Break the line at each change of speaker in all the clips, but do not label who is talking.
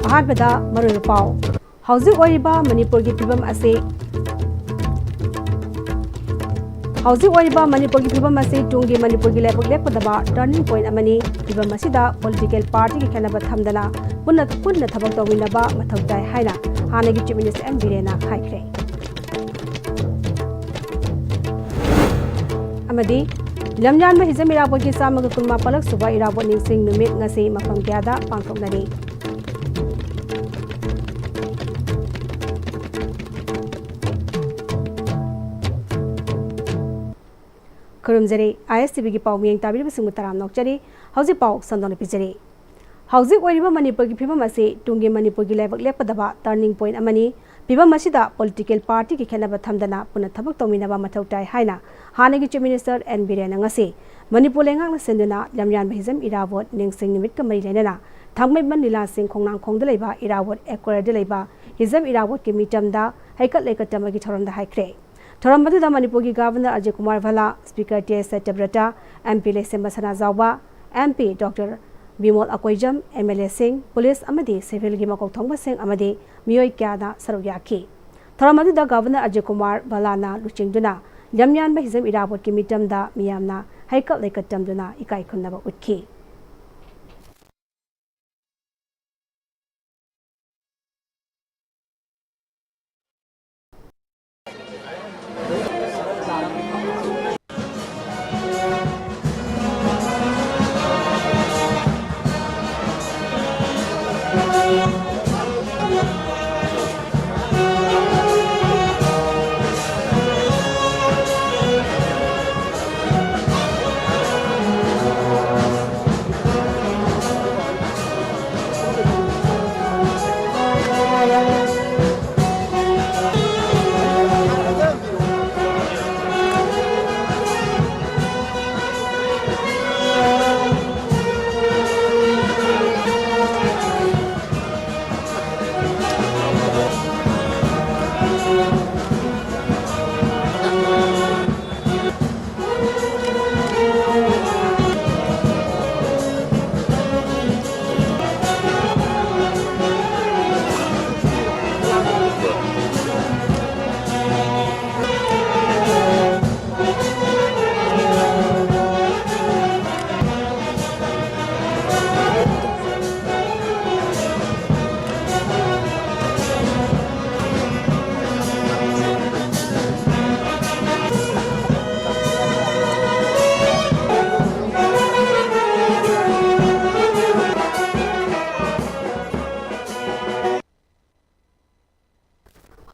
अहानबदा मरुल पाव हौजिक ओइबा मणिपुर की फिल्म असे मणिपुर की फिल्म असे टुंगी मणिपुर की लेपक लेपदबा टर्निंग पॉइंट अमनी फिल्म असिदा पॉलिटिकल पार्टी की खेनबा थमदना पुन्ना थबक तौमिनबा मथौ ताई हाइना हानगी चीफ मिनिस्टर एन बिरेना हाइख्रे अमदी लमजान में हिजम इराबोट की सामग कुलमा पलक सुबह इराबोट निंगसिंग नुमित ngasi मफम क्यादा पांगथोकनरी खुरुमजरी ISTV की पाव मियंग ताबिरब सिंह तराम नोकचरी हौजी पाव संदोन पिजरी हौजी ओइरिबा मणिपुर की फिल्म असे टुंगी मणिपुर की लेबक लेपदबा टर्निंग पॉइंट अमनी फिल्म असिदा पॉलिटिकल पार्टी की खेनबा थमदना पुनः थबक तौमिनबा मथौ ताई हाइना हानगी chief minister N Biren ngasi Manipur लेंगांग सेंदुना लमयान हिजम इराबोट निंगसिंग निमित का मरी लेना थांगमैबन नीला सिंह खोंगनांग खोंगद लेबा इराबोट एक्वायर्ड लेबा हिजम इराबोट की मीटमदा हैकत लेकतमगी थोरमदा हाइख्रे थोरम मधुदा मणिपुर की governor Ajay Kumar Bhalla speaker T S Satyabrata MP Leishemba Sanajaoba MP doctor Bimol Akoijam MLA Singh police अमदी सिविल की मकौ थोंग सिंह अमदी मियोय क्यादा सरुक याखी थोरम मधुदा गवर्नर अजय कुमार भलाना लुचिंगदुना लमयान हिजम इराबोट की मीटमदा मियामना हैकत लेकतमदुना इकाई खुन्नबा उठकी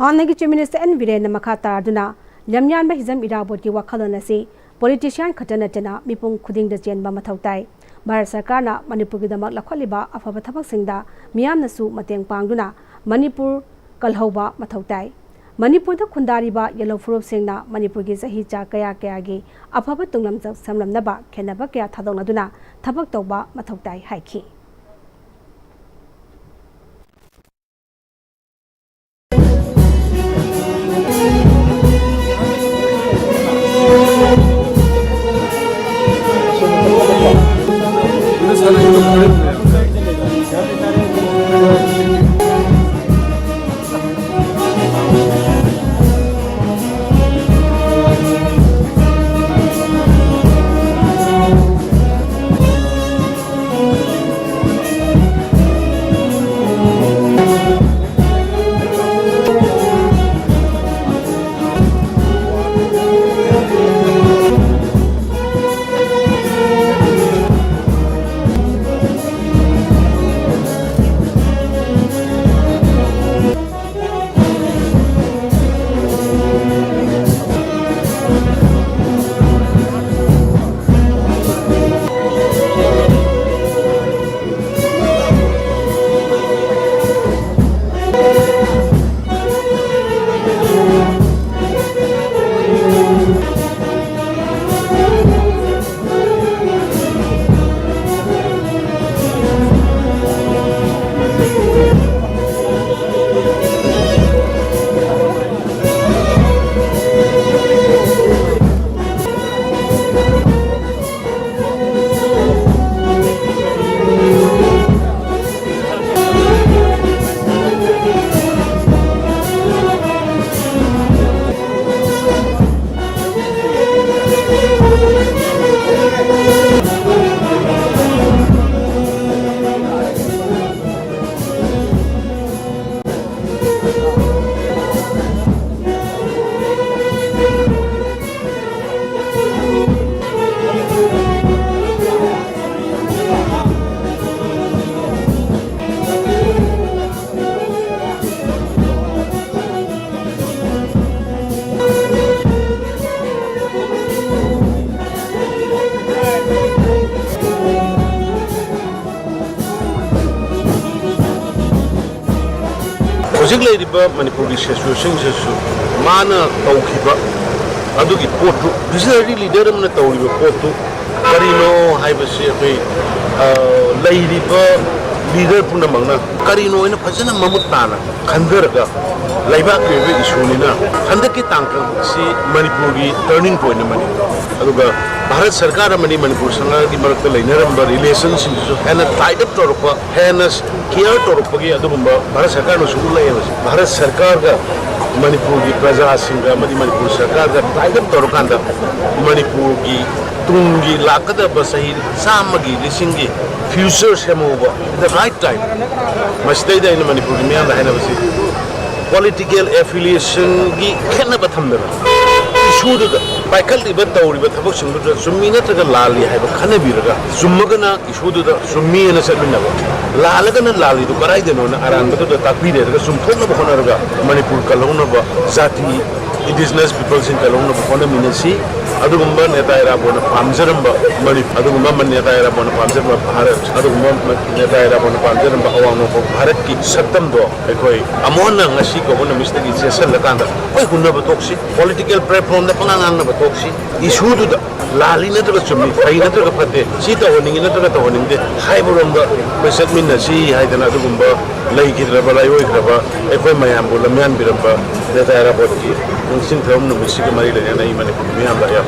हानगी चीफ मिनिस्टर एन बिरेन मखा तारदुना लमयान हिजम इराबोट की वखलोन असी पॉलिटिशियन खतनतना मिपुंग खुदिंग द चेनबा मथौ ताई भारत सरकारना मणिपुर की दमक लखलिबा अफब थबक सिंगदा मियामनसु मतेंग पांगदुना मणिपुर कलहौबा मथौ ताई मणिपुर द खुंदारिबा येलो फुरुप सिंगना मणिपुर की सही चा कया कया गी अफब तुंगलम समलमनबा खेनबा कया थादोंनदुना थबक तौबा मथौ ताई हाइखी
hojik leiriba Manipuri situation jesu mana tawkiba adugi potu visionary leader amna tawriba potu karino haibase kai leiriba leader puna mangna karino ina phajana mamut tana khandaraga laiba ke issue ni na handaki tangkang si Manipuri turning point mani aduga Bharat Sarkar amani Manipur sanga ki marakta lainaramba relationship so hena tied up torpa hena care torpa gi adugumba Bharat Sarkar no sulu lai Bharat Sarkar ga Manipur gi praja singa amadi Manipur Sarkar ga tied up torkanda Manipur gi tungi lakada basahi samagi lisingi future semoba the right time masdai da in Manipur gi mian hena basi political affiliation gi khenna bathamdara issue da paikal iba tawriba thabak singdu summi na taga lali haiba khane biraga summagana issue da summi na sabinaba lalagana lali du karai deno na aran da takbire daga sumthona bkhona raga Manipur kalona ba zati indigenous people sin kalona bkhona minasi adugumba neta era bona pamjaramba Manipur adugumba man neta era bona pamjaramba Bharat adugumba neta era bona pamjaramba awang ko Bharat ki satam do ekoi amona ngasi ko bona mistake session la kanda koi hunna ba toksi political platform da panganang na ba toksi issue du da lali na daga chumi kai na daga phate si ta honing na daga ta honing de haiburamba besat minna si haidana adugumba lai kidraba lai oi graba ekoi mayam bo lamyan biramba neta era bona ki sing thom no misi ke mari le na imane miyam da ya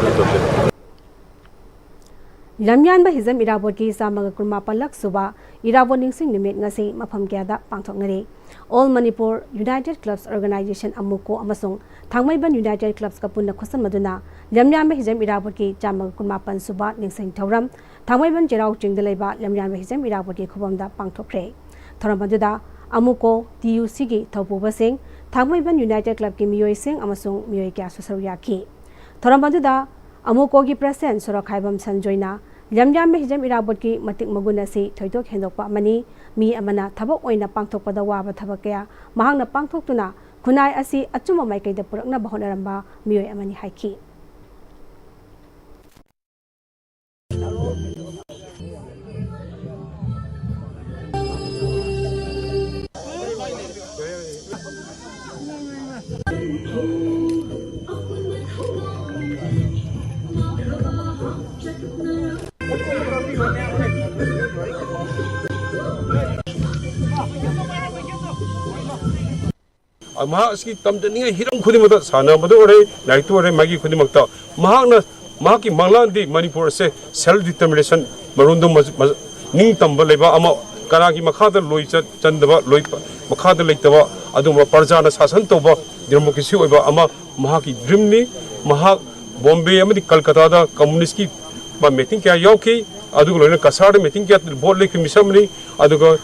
Lamyan ba hizam irabot ki samaga kurma palak suba irabot ningsing nimit ngasi mafam kyada pangthoknari All Manipur United Clubs Organization amuko amasung Thangmaiban United Clubs ka punna khosan maduna Lamyan ba hizam irabot ki samaga kurma pan suba ningsing thauram Thangmaiban jerau chingda leiba Lamyan ba hizam irabot ki khobamda pangthokre thoram maduda amuko TUC ki thaupu basing Thangmaiban United Club ki miyoi sing amasung miyoi kya susaru yaki thoram maduda amuko gi president sorakhaibam sanjoina lamyam me hijam irabot ki matik maguna si thoidok hendokpa mani mi amana thabak oina pangthokpada waba thabak kaya mahangna pangthoktuna khunai asi achuma mai kaida purakna bahonaramba miyoi amani haiki
Mahaski tamdani hiram khudimata sana madu ore naitu ore magi khudimakta mahakna mahaki manglandi Manipur se self determination marundu ning tamba leba ama karagi makhada loi chandaba loi makhada leitaba aduma parjana sasan toba democracy oiba ama mahaki dream ni mahak Bombay amadi Kolkata da communist ki ba meeting kya yoki adugo loina kasar meeting kya vote lek misamni adugo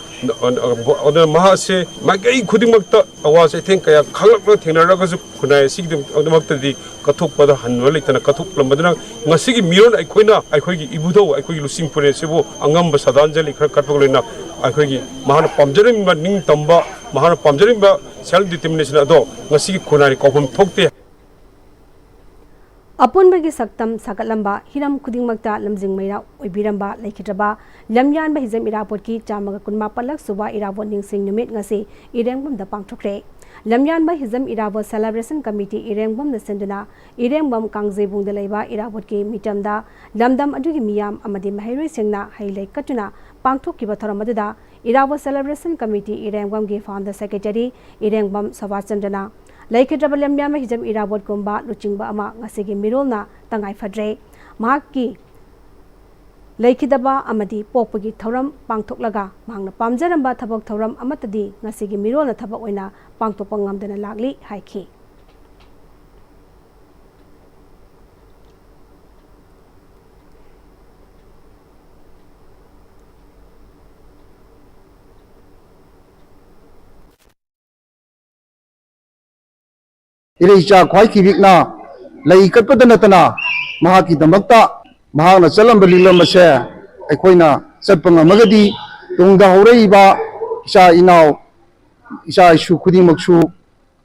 oda maha se magai khudimakta awaz I think kaya khalakla thenaraga su khunai sigdum odamakta di kathuk pada hanwa leitana kathuk lambadana ngasigi miron aikoina aikogi ibudo aikogi lusing pure sebo angamba sadanjali khar katpag loina aikogi mahana pamjarim ba ning tamba mahana pamjarim ba self determination ado ngasigi khunai kohum thokte
Apunbagi saktam sakalamba hiram khudingmakta lamjing maira oibiramba laikhitraba lamyan ba hizam irapot ki chamaga kunma palak suba irabot ningsing numit ngasi irengbam da pangthokre lamyan ba hizam irabot celebration committee irengbam na senduna irengbam kangjebung da leiba irabot ki mitamda lamdam adugi miyam amadi mahairoi sengna hailai katuna pangthokkiba thoramadda irabot celebration committee irengbam gi founder secretary irengbam sawachandana Laikhitraba lamyam hijam irabot kumba luchingba ama ngasigi mirolna tangai fadre mahaki laikhidaba amadi pokpagi thoram pangthoklaga mangna pamjaramba thabak thoram amatadi ngasigi mirolna thabak oina pangtokpa ngamdana lagli haiki
Irecha khwai kibikna lai katpadana tana mahaki damakta mahana chalamba lilamase aikoina chatpanga magadi tungda horaiba isa inaw isa isu khudimaksu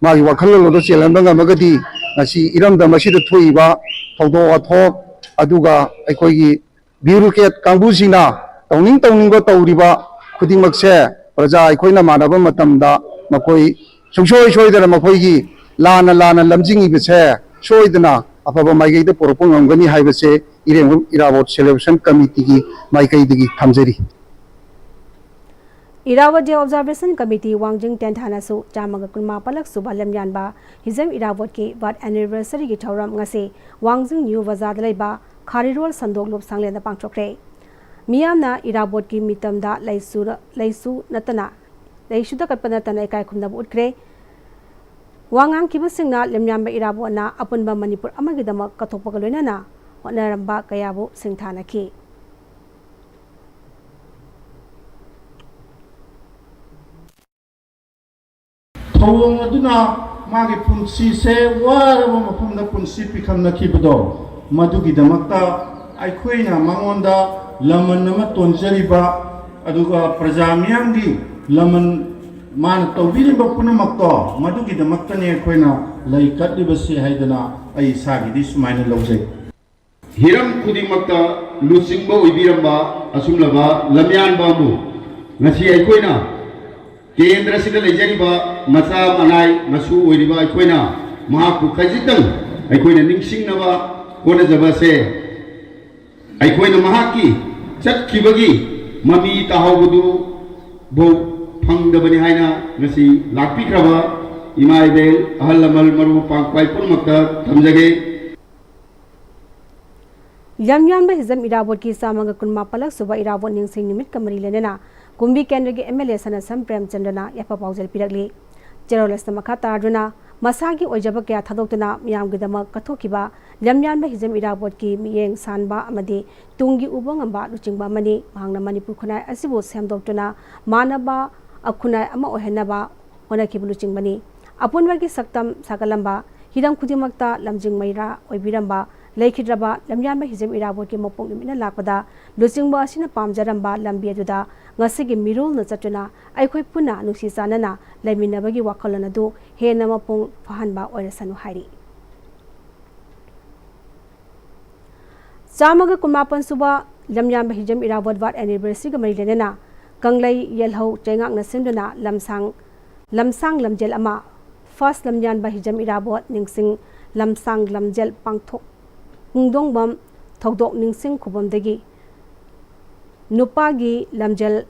magi wakhallo do chelambanga magadi ngasi iramda masida thoiba thawdo athok aduga aikoigi bureaucrat kangbusinga tawning go tawriba khudimakse praja aikoina manaba matamda makoi सुंसोय सोयदना मखोयगी लाना लाना लमजिंगी बिसे सोयदना अफब माइकैद पोरपो ngमगनी हाइबसे इरेंग इरावत सेलेब्रेशन कमिटी की माइकैदगी थमजरी
Irawat day observation committee Wangjing टेंथानासु चामग कुनमा पलक सुबा लमयानबा हिजम इरावत की बर्थ एनिवर्सरी की थौरम ngase वांगजिंग न्यू बाजार लेबा खारिरोल संदोक लोप सांगलेना पांगथोखरे मियामना इरावत की मितमदा लैसु नतना लैसुदा कटपना तना इकाय खुमना उठ्रे वांगांग किबसिंगना लमयानबा इरावतना अपुनबा मणिपुर अमगिदमक कथोपग लोइनाना होनरंबा कयाबु सिंगथानखी
थौवंग अदुना मागे पुंसी से वारब मफमदा पुंसी पिखमनखिबदो मदुगिदमक्ता आइखोइना मंगोंदा लमन नम तोंजरिबा अदुगा प्रजा मियांगी लमन मान तौबिरिबा पुनमक्तो मदुगिदमक्तने आइखोइना लैकटलिबसि हाइदना आई सागिदि सुमाइना लौजै
हिरम खुदिमक्ता लुचिंगबा ओइबिरंबा असुमलबा लमयानबाबु ngasi आइखोइना केंद्र से लेजरीबा मचा मनाई मसु ओइरिबा आइखोइना महाकु खजितंग आइखोइना निंगसिंगनबा कोनजबा से आइखोइना महाकी चटखिबगी ममी ताहौबदु बो फंगदबनि हाइना ngasi लाकपिख्रबा इमाइबेल अहल लमल मरु पांक्वाइ पुनमक्ता थमजगे
यमयानबा हिजम इरावत की सामग कुनमा पलक सुबा इरावत निंगसिंग निमित कमरी लेनेना कुंभी केंद्र के एमएलए सनसम प्रेमचंद्रना याफा पाउजल पिरगली जेरोलस मखा तारदुना मसागी ओइजब क्या थदोक्तना मियामगिदमक कथोखिबा लमयानबा हिजम इरावत की मियेंग सानबा अमदि तुंगी उबंगबा लुचिंगबा मनी मांगना मणिपुर खुनाय असिबो सेमदोक्तुना मानबा अखुनाय अमा ओहेनबा होनखिबु लुचिंगबनी अपुनबगी सक्तम सागलंबा हिरम खुदिमक्ता लमजिंग मैरा ओइबिरंबा लेखिद्रबा लमयानबा हिजम इरावत की मपोंग निमिना लाकदा लुचिंगबा असिना पामजरंबा लंबी अदुदा ngasi mirol na chatuna aikhoi puna nusi sanana laiminabagi wakhalana du hena mapung fahanba oirasanu hairi chamaga kumapan suba lamyam hijam irawat wat anniversary ga mailenena kanglai yelhau chengak na sinduna lamsang lamjel ama first lamyan ba hijam irawat ningsing lamsang lamjel pangthok ngdong bam thodok ningsing khubam dagi नुपागी लमजल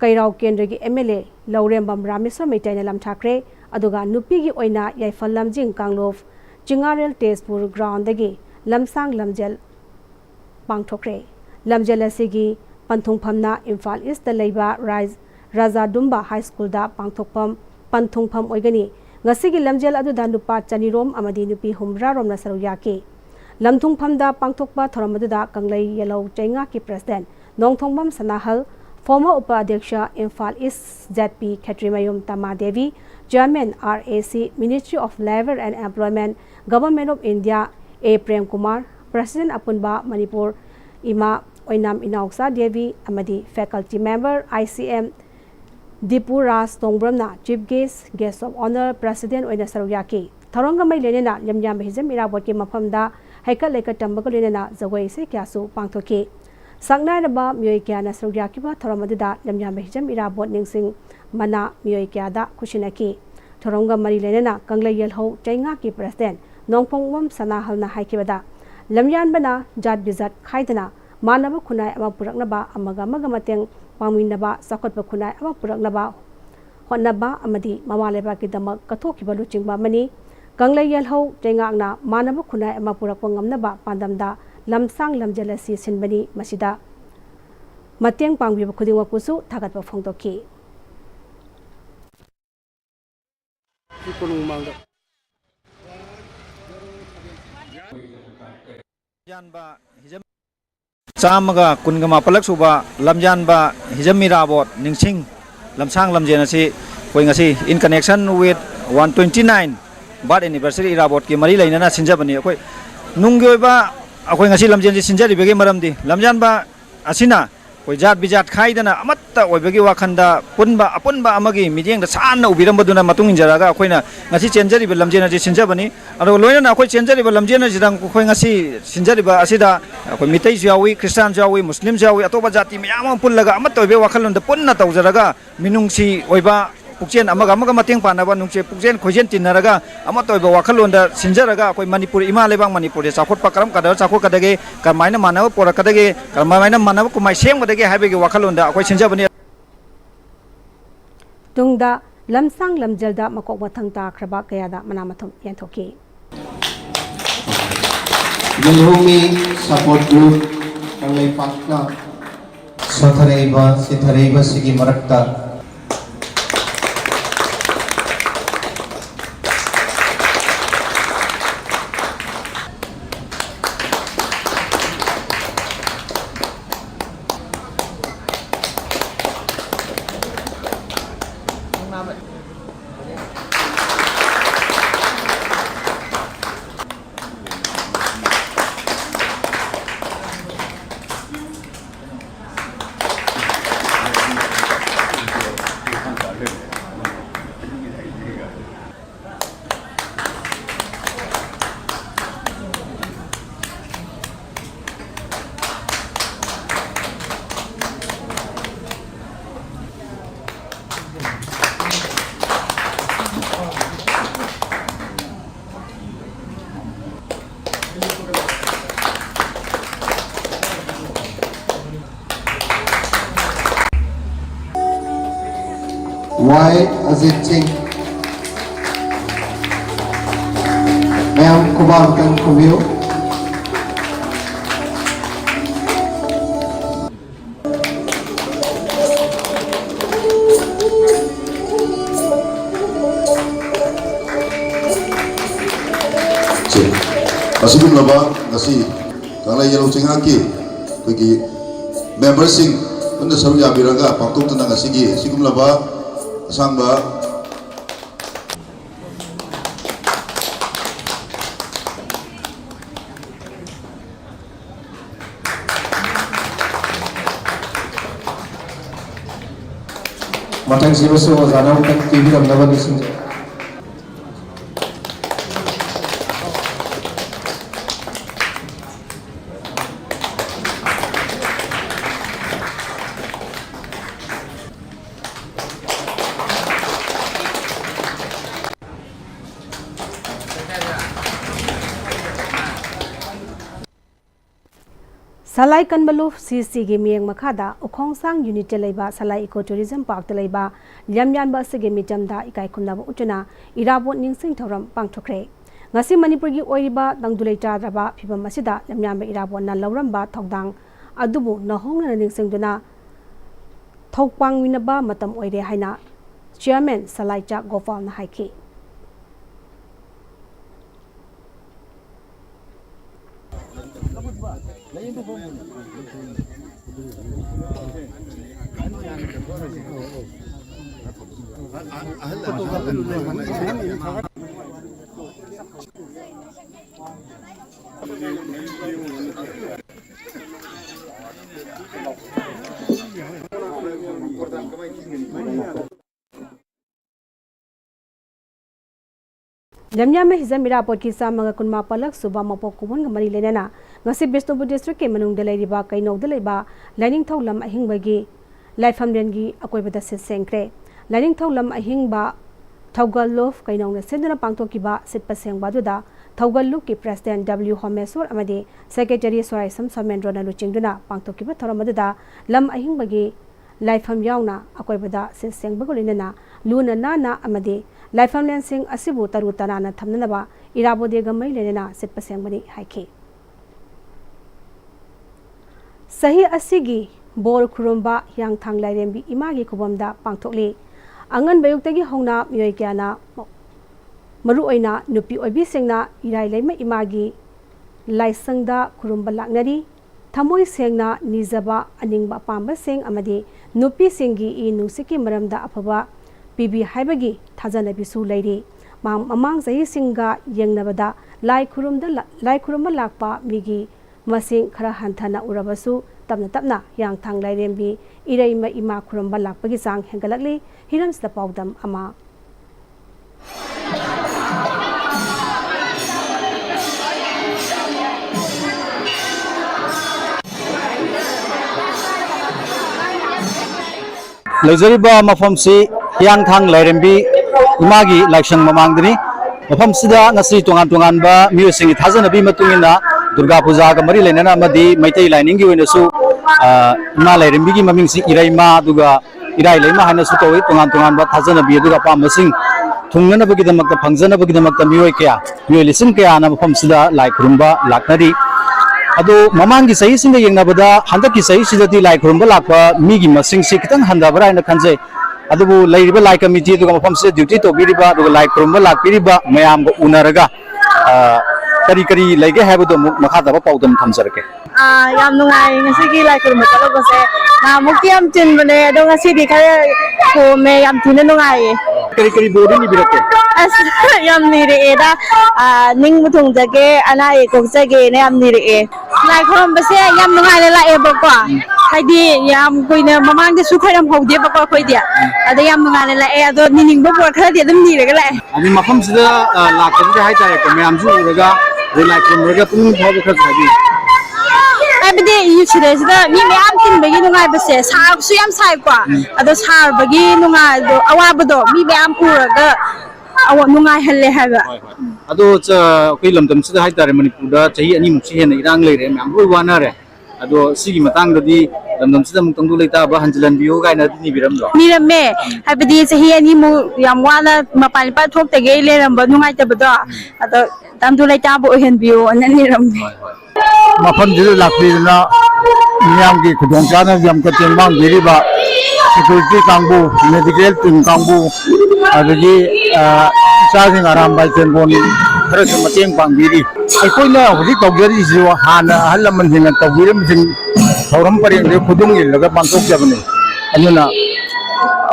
Keirao केंद्र की MLA Lourembam Rameshwar मैतैना लमथाख्रे अदुगा नुपीगी ओइना याइफल लमजिंग कांगलोफ चिंगारेल तेजपुर ग्राउंड दगी लमसांग लमजल पांगथोख्रे लमजल असिगी पंथुंगफमना इम्फाल ईस्ट लैबा राजा दुम्बा हाई स्कूल दा पांगथोकफम पंथुंगफम ओइगनी ngasiगी लमजल अदुदा नुपा चनिरोम अमदी नुपी हुमरा रोमना सरू याकी लमथुंगफमदा पांगथोकपा थोरमदुदा कंगलै येलो चैंगा की प्रेसिडेंट नोंगथोंगबम सनाहल फॉर्मर उपाध्यक्ष इम्फाल ईस्ट जेडपी खेत्रीमयुम तमा Devi chairman RAC ministry of labour and employment government of India A Prem Kumar president अपुनबा मणिपुर इमा ओइनाम इनाउक्सा देवी अमदी faculty member ICM Dipu Raj तोंगब्रमना chief guest of honour president ओइना सरुयाकी थौरंग मै लेनेना लमयाम हिजम इरावत के मफमदा हैकल लेकर तंबग लेनेना जगोई से क्यासु पांगथोकी संगनायरबा मियोय क्याना सरुयाकीबा थौरमदुदा लमयाम हिजम इरावत निंगसिंग मना मियोय क्यादा खुशिनकी थौरंग मरी लेनेना कंगलै यलहौ चैंगा की प्रेसिडेंट नोंगफोंगवम सनाहलना हाइकिबदा लमयानबना जात बिजात खाइदना मानब खुनाय अमा पुरकनबा अमगा मगा मतेंग पामिनबा सखोटप खुनाय अमा पुरकनबा होनबा अमदी ममालेबा की दमक कथोखिबा लुचिंगबा मनी कंगलै यलहौ चैंगाना मानब खुनाय अमा पुरकप ngamnaba pandamda lamsang lamjalasi sinbani masida mateng pangbiba khudingwapusu thagatpa phongtoki
चामगा कुनगमा पलक सुबा लमजानबा हिजमिराबोट निंगसिंग lamsang lamjenasi koi ngasi in connection with 129 birth anniversary irabot ki mari lainana sinjabani koi nunggi ba akoi ngasi lamjen ji sinjari bege maramdi lamjan ba asina koi jat bijat khaidana amatta oibagi wakhanda punba apunba amagi midieng da sanna ubirambaduna matung injaraga akoina ngasi chenjari be lamjena ji sinjabani aro loina akoi chenjari be lamjena ji dang koi ngasi sinjari ba asida akoi mitai jawi christian jawi muslim jawi atoba jati miyam pullaga amatta oibe wakhalon da punna tawjaraga minungsi oiba पुक्चेन मतेंग Panba नुचे पुक्चेन खोजेन तिन्नरगा अमा तोयबा वाखलोंदा सिंजरगा कोई मणिपुर इमा लेबांग मणिपुर चाखोट पकरम कदर चाखोट कदगे करमाइना मानव पोरा कदगे करमाइना मानव कुमाई same कदगे हाइबेगे वाखलोंदा कोई सिंजबनी
तुंगदा लमसांग लमजलदा मकोक मथंग ताख्रबा कयादा मनामथुम यंथोकी
Yelhomi support group kanglai pakna sithareiba sigi marakta Y Azit Singh Ma'am Kubartan Kumio
Asugumlaba ngasi kanglai yelo chingaki kogi member sing unda saru yabiraga pangtok tana ngasi gi sigumlaba asangba
matang sibasu wazana utak TV ramdaba nising
Salai Kanbalu CC gi mieng makhada ukhongsang unit leba Salai Eco Tourism Park leba Lamyan ba se gi mijamda ikai khumna utuna irabot ningsing thoram pangthokre ngasi Manipur gi oiriba dangdulei tadraba phibam asida Lamyan ba irabot na lawramba thogdang adubu nahongna ningsing duna thokpang winaba matam oire haina chairman Salai Chak Gopal na haiki Lamyan में हिजम मिरापोट की सामंग कुनमा पलक सुबह मपो Koeman गमरी लेना ngasi Bishnupur district ke manung delai riba kainok delai ba lining tholam ahing bagi laifam rengi akoi bada se sengkre lining tholam ahing ba thogal lof kainok na sendana pangto ki ba sit paseng ba duda thogal lu ki president W Homesor amade secretary Sorai Sam Samendro na luchingduna pangto ki ba thoramadada lam ahing bagi laifam yauna akoi bada se seng bagolina na luna na amade laifam len sing asibu taru tanana thamna ba irabode gamai lenena sit paseng bani haike Sahi asigi bor khurumba yang thang lairembi imagi khubamda pangthokli angan bayuktagi hongna miyoi kyana maru oina nupi oibi sengna irai leima imagi laisangda khurumba laknari thamoi sengna nijaba aningba pamba seng amadi nupi sengi I nusiki maramda afaba pibi haibagi thajana bisu leiri mamang sahi singa yengnabada lai khurumba lakpa migi masing khara hanthana urabasu tapna tapna yang thang lairembi ireima ima khurumba lakpagi sang hengalakli hirams da paudam ama
Lejariba mafamsi hiang thang lairembi imagi laikshang mamangdini mafam sida ngasi tongan tongan ba music thazana bi matungina durga puja ga mari lainana amadi maitai lining gi oinasu ima lairembi gi maming si iraima duga irai laima hana su towi tongan tongan ba thazana bi duga pamasing thungna bagi damak ta phangjana bagi damak ta mioi kya mioi lisin kya na mafam sida lai khurumba laknari ado mamangi sahi singa yengna bada handa ki sahi sidati lai khurumba lakpa migi masing si kitang handa bara ina khanjai adubu lairiba lai committee duga mafam sida duty to biriba duga lai khurumba lakpiriba mayam ga unaraga kari kari laige habado makha da paudam thamjarke
yam nungai ngasi gi lai khurumba talo se na mukti am tin bane ado ngasi di khare ko me yam tin nungai
kari kari bodi ni birake
as yam ni re da ning mutung jage ana e ko jage ne yam ni re lai khurumba se yam nungai la e ba ko haidi yam koine mamang de su khairam haude ba ko khoi dia ada yam nungai la e ado nining ba bor khara de dum ni re ga la
ani mafam sida lakta hai ta ko mayam ju uraga lai khurumba pung thob kha sabi
Abdi yusida mi me am tin bagi nungai base sa su yam sai kwa ado sar bagi nungai do awabado mi me am puraga awa nungai halle haga
ado cha koi lamdam sida hai tare manipur da chahi ani muksi hen irang leire mam roi wana re ado sigi matang dadi lamdam sida mukang du leita ba hanjilan biyo ga na ni biram do
ni ramme abdi chahi ani mu yam wana mapan pa thok te ge le ram ba nungai ta bado ado tam du leita bo hen biyo anani ramme
mafam jiru lakpirina miyam ki khudong chana yam ka tenbang biriba security kangbu medical team kangbu adagi chasing aram bai tenbon khara su mateng pangbiri aikoina hori tawgari ji hana halaman hina tawgiram jin thoram pareng de khudung ilaga pantok jabane anuna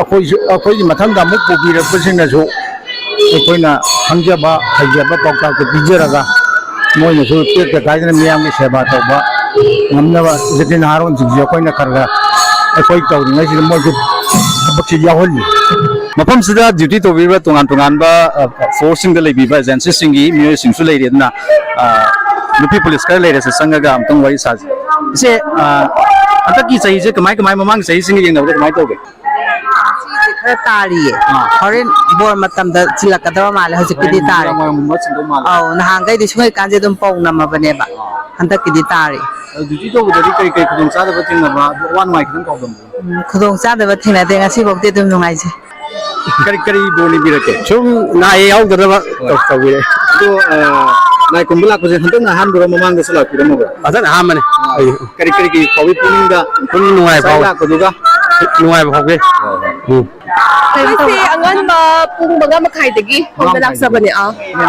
akoi mathang da muk pubira pasingna jo aikoina hangjaba hajaba pawta ke bijaraga मोइने सु take गाइदन मियाम की सेवा तौबा नमनबा जति नारोन जि कोइना करगा अखोइ तौरिङै सि मोइ बक्सि याहोलि मफम सिदा ड्यूटी तौबिबा तोंगान तोंगान बा फोर्सिंग द लेबिबा एजेंसी सिंगी मियो सिंसु लेरेदना नुपि पुलिस का लेरे से संगगा अमतंग वइ साजि इसे अतकी सही जे कमाई कमाई ममांग सही सिंगी यंगब कमाई तौगे
खरा तारिये हरेन बोर मतम द चिलकदवा माले हजिकदि तारे औ नहांगै दि सुंगै कांजे दम पौ नमबनेबा हंतकदि तारे
ड्यूटी तो बदरी कई कई खुदों चादा बतिंगबा वन वाइ खदं कौदम
खुदों चादबा थिंनादे ngasi बक्ते दम नुंगाइजे
करी करी बोली बिरके
chung na yaw gadaba tawire
तो नाइ कुंबला को जे हंतन हाम दरो ममांग दसला पिरम बा
adan hamane
करी करी की कवि पुनिंग दा
kun nuai
साइला
baw
को दुगा
nuai baw ge
Kasi angan ba pung mga makaidagi kung nalaksabani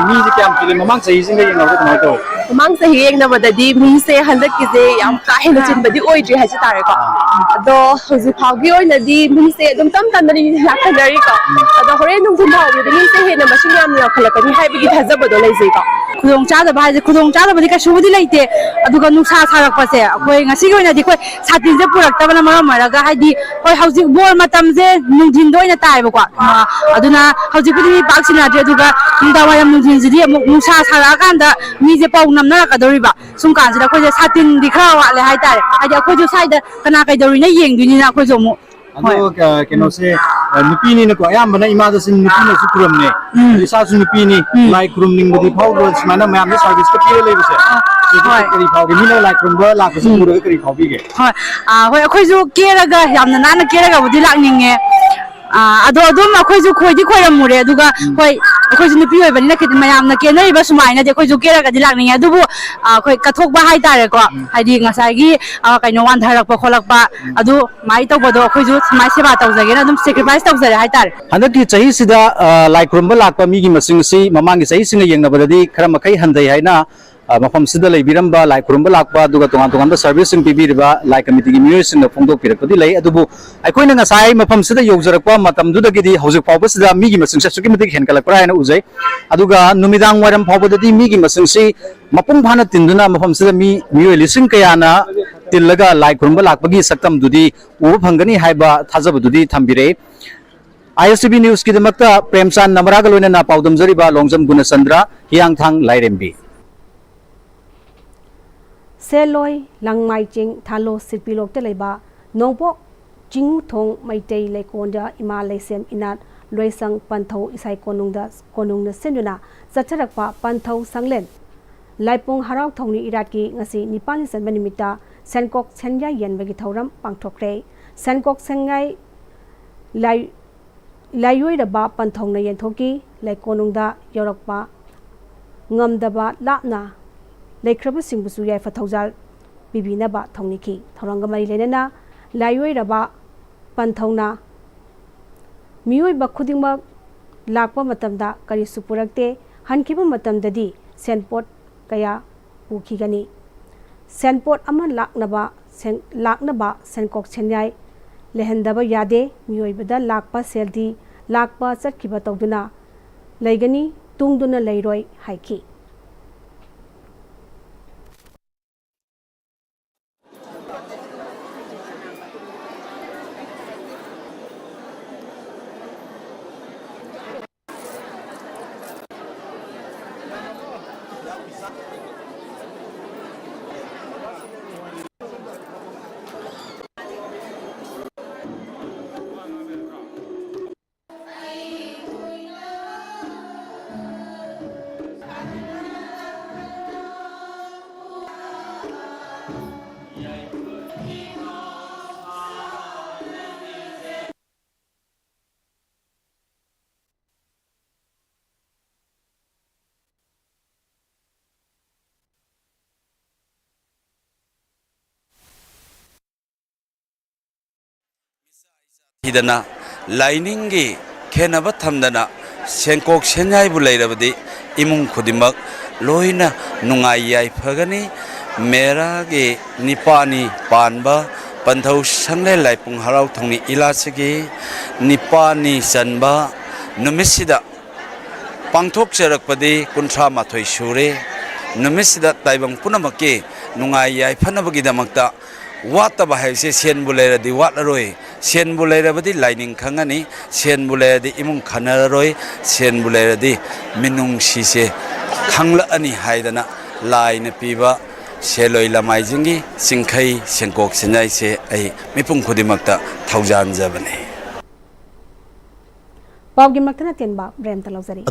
मी जे क्या पिले ममांग सही सिंग यंग नवत कमाई तो
Mang sa hiyeng na madadi mi se handak kize yam kahe na chin badi oi dri hasi tare ko ado hozi phagi oi na di mi se dum tam tan ni lakadari ko ado hore nung thum bhaw bi mi se he na machine yam ya khalakani hai bi thazab do lai sei ko khudong cha da ba je khudong cha da badi ka shubudi laite aduga nungsa sarak pa se akoi ngasi gi na di koi satin je purak ta bana mara ga hai di koi hauji bor matam je nung din doi na tai ba ko aduna hauji budi baksina je aduga nda wayam nung din ji nungsa sara kan da mi je pau namna ka doriba sum kan sida ko je satin di kha wa le hai tare ai ja ko ju sai da kana kai dori na yeng du ni na ko jo mo
अदो केनो से नुपी नि नको या मना इमा the scene नुपी न सुकुरम ने इसा सु नुपी नि लाइक रूम निंग बदि फाउ रो समान मैम ने सर्विस के पिए लेबे से करी फाउ के मिनो लाइक रूम ब लाक सु मुरो करी फाउ बिगे
होय होय अखोय जु केरागा यामना नाना केरागा बदि लाकनिंगे अदो अदुम अखोय जु खोयदि खोयरम मुरे अदुगा होय अखोय जु नुपी होयबनि ना कित मयामना केनरिबा सुमाइना दे अखोय जु केरागा दि लाकनिंगे अदुबु अखोय कथोकबा हाय तारे को हाइदि ngसागी कइनो वान धारकपा खोलकपा अदु माइ तौबदो अखोय जु समाय सेवा तौजगेना अदुम सैक्रिफाइस तौजरे हाय तारे
हंदकी चही सिदा लाइक रूम ब लाकपा मिगी मसिंग सि ममांगी चही सिंग यंगनबदि खरा मखै हंदै हाइना मफम सिदा लेबिरंबा लाइ खुरुंबा लाकपा दुगा तोंगान तोंगान सर्विस सिंग पिबिरबा लाइ कमिटी की मियो सिंग फोंदो पिरकदि लै अदुबु अखोइना ngसाय मफम सिदा योगजरकपा मतम दुदगिदि हौजिक फावबा सिदा मिगी मसिंग ससुकी मतिक हेनकलकपरा हाइना उजै अदुगा नुमिदांग वारम फावबदि मिगी मसिंग सि मपुंग भाना तिंदुना मफम सिदा मियो लिसिंग कयाना तिलगा लाइ खुरुंबा लाकपगी सक्तम दुदि उब फंगनी हाइबा थाजबदुदि थंबिरे ISTV न्यूज की दमकता प्रेमचांद नमराग लोइना पाउदम जरिबा लोंगजम गुणचंद्र हियांगथांग लाइरेम्बी
सेलोय लंगमाइचिंग थालो सिपिलोक ते लेबा नोंपो Jingu Thong Maitei Lekonda Ima Lesem Inat Loisang Pantho Isai Konungna Senduna Zacharakpa Pantho Sanglen Laipong Harau Thongni Iraki Ngasi Nipani Sanbanimita Sankok Senya Yenbagi Thoram Pangtokre Sankok Sengai Layoi Raba Panthongna Yentoki Lekonungda Yorokpa Ngamdaba Lapna Lekraba Singbusu Yai Fathaujal Bibinaba Thongniki Thorangamari Lenana Layoi Raba Panthongna Mioi Bakudingma Lakpa Matamda Kari Supurakte Hankiba Matamdadi Senpot Kaya Ukigani Senpot Ama Laknaba Senkok Senyai Lehendaba Yade Mioi Bada Lakpa Seldi Lakpa Satkiba Togduna Laigani Tungduna Lairoi Haiki
Hidana Liningi Kenaba Tamdana Senkok Senyai Bulairabadi Imung Kudimak Loina Nungayai Pagani Mera Ge Nipani Panba Pantau Sangle Laipung Harau Tongni Ilasigi Nipani Sanba Numisida Pangtok Serakpadi Kuntra Matoi Shure Numisida Taibang Punamaki Nungayai Panabagidamakta Wata bahayse Sien Bulera di Wataroi Sien Bulera badi lining Kangani Sien Bulera di Imung Kanaroi Sien Bulera di Minung Sise Kangla Ani Haidana Line Piba Seloi Lamai Singkai Senkok Senai se ai Mipung Kudimakta Taujan Zabane
Pawgi Maktana Tenba Brem Talazari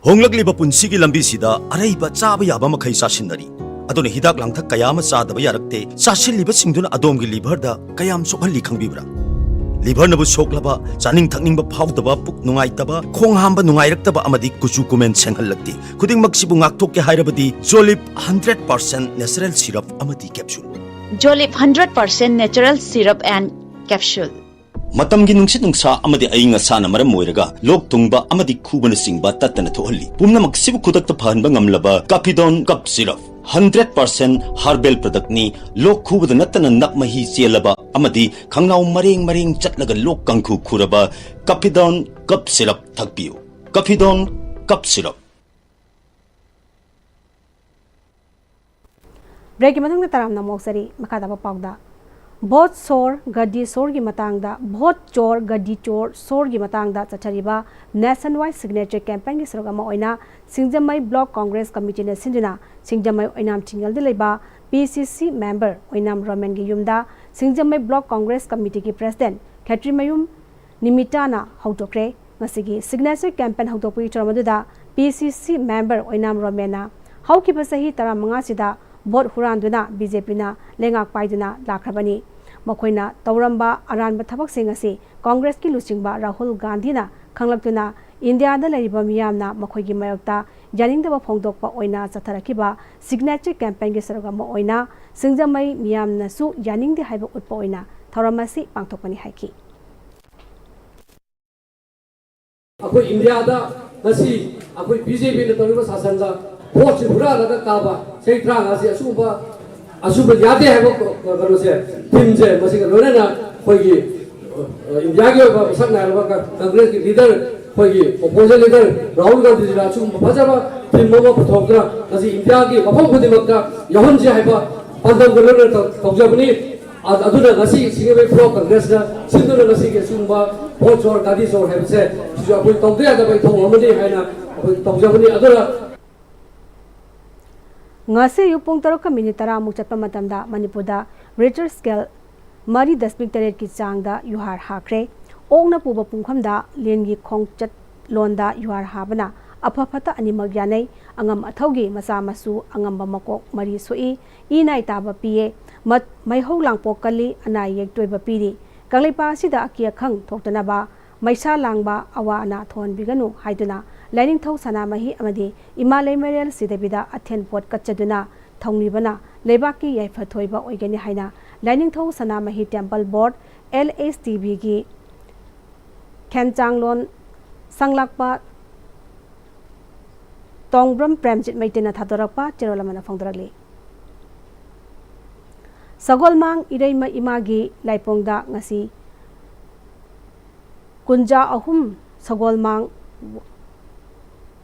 Honglakliba punsigi lambisida araiba chaba yaba makhai sasinari adone hidak langthak kayama chadaba yarakte sasilliba singduna adomgi liver da kayam sokhalli khangbibra liver nabu soklaba chaning thakningba phawdaba puk nungaitaba khong hamba nungairaktaba amadi kuchu kumen senghallakti khuding maksibu ngakthok ke hairabadi Jolip 100% natural syrup amadi capsule
Jolip 100% natural syrup and capsule
Matamgi nungsit nungsa amadi ayinga sana maram moiraga lok tungba amadi khubana singba tatana thohalli pumna maksibu khudakta phanba ngamlaba Capidon cup syrup 100% herbal product ni lok khubada natana nakmahi chelaba amadi khangnau mareng chatlaga lok kangkhu khuraba Capidon cup syrup thakpiu Capidon cup syrup
Break Matang Taram Namoksari Makadaba Pawda Bot Sor Gadi Sorgi Matangda Bot Chor Gadi Chor Sorgi Matangda Chachariba Nationwide Signature Campaign ki Sorogama Oina Singjamai Block Congress Committee na Sinduna Singjamai Oinam Tingal Dileba PCC member Oinam Roman gi Yumda Singjamai Block Congress Committee ki President Katrimayum Nimitana Hautokre Masigi Signature Campaign Hautopui Choramaduda PCC member Oinam Romana Haukiba Sahi Taramanga Sida Bot Huranduna BJP na Lengak Paiduna Lakrabani Makoina Tauramba Aranba Tabak Singasi Congress ki Lusingba Rahul Gandhi na Khanglakuna India da Lariba Miyamna Makoigi Mayokta Janingdaba Phongdokpa Oina Chatharakiba Signature Campaign ki Sarogama Oina Singjamai Miyamna su Janingde Haiba Utpa Oina Tauramasi Pangthokpani Haiki
Akoi India da nasi akoi BJP na tawriba sasanja vote si hura laga kaba sei tranga si asuba yade hai ko se tim je masiga lona khoigi India ge ba sakna ba Congress ki leader khoigi opposition leader Rahul Gandhi ji la asumba bajaba tim mo photokra nasi India ki mafam khudi makka yahon je hai ba pandam golona tawjabni aduna nasi singabe pro Congress na sinduna nasi ke sumba vote or gadi so hai se jo apoi tawde da bai thong amani hai na apoi tawjabni aduna
Ngase yu pung tarok ka minute tara muk chatpa matamda Manipurda Richter scale मरी दशमिक तरेट की चांगदा युहार हाख्रे ओंगना पुबा पुंखमदा लेनगी खोंगचत लोंदा युहार हाबना अफफता अनिमग यानै अंगम अथौगी मचा मसु अंगम मकोक मरी सोई इनाई ताबा पिए मैहौ लांगपोक कली अना येक तोइबा पिरी कांगलेपा सिदा अकिया खंग थोक्तनाबा मैसा लांगबा अवा अना थोन बिगनु हाइदुना लाइनिंगथौ सनामही अमदी इमालय मेरियल सिदेबिदा अथेन पोट कच्चदुना थौनिबना लेबाकी याइफथोइबा ओइगनि हाइना Lainingthou Sanamahi temple board LSTV की खेनचांगलोन संगलाकपा तोंगब्रम प्रेमजित मैतेना थादोरकपा चेरोलमना फोंदरगली सगोलमांग इरेमा इमागी लाइपोंगदा ngasi kunja ahum sagolmang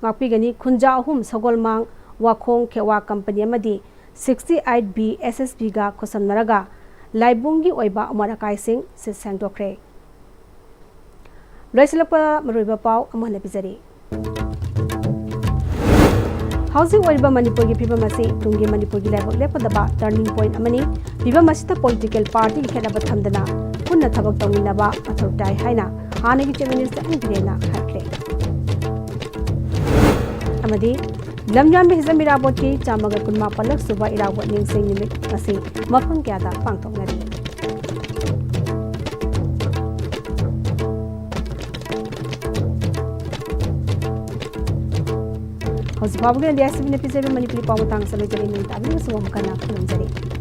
ngapigani kunja ahum sagolmang wakhong khewa company amadi 68B SSB ga khosan maraga laibungi oiba amarakai sing se sangdokre loisilapa maruiba pau amana bizari Housing Wariba Manipur की film मसी तुंगी मणिपुर की level लेपदबा turning point अमनी film मसीता political party की खेलबा थमदना पुन्ना थबक तौमिनबा मथौ ताई हाइना हानेगी चीफ मिनिस्टर अंगिरेना हाइख्रे अमदी लमजान में हिजम इराबोट की चामगा कुनमा पलक सुबा इराबोट निंगसिंग निमित मसी मफम क्यादा पांगतोंगनरी Household India 7 episode Manipuri Power Tang Salary Tabi Sumokana Kulumjari.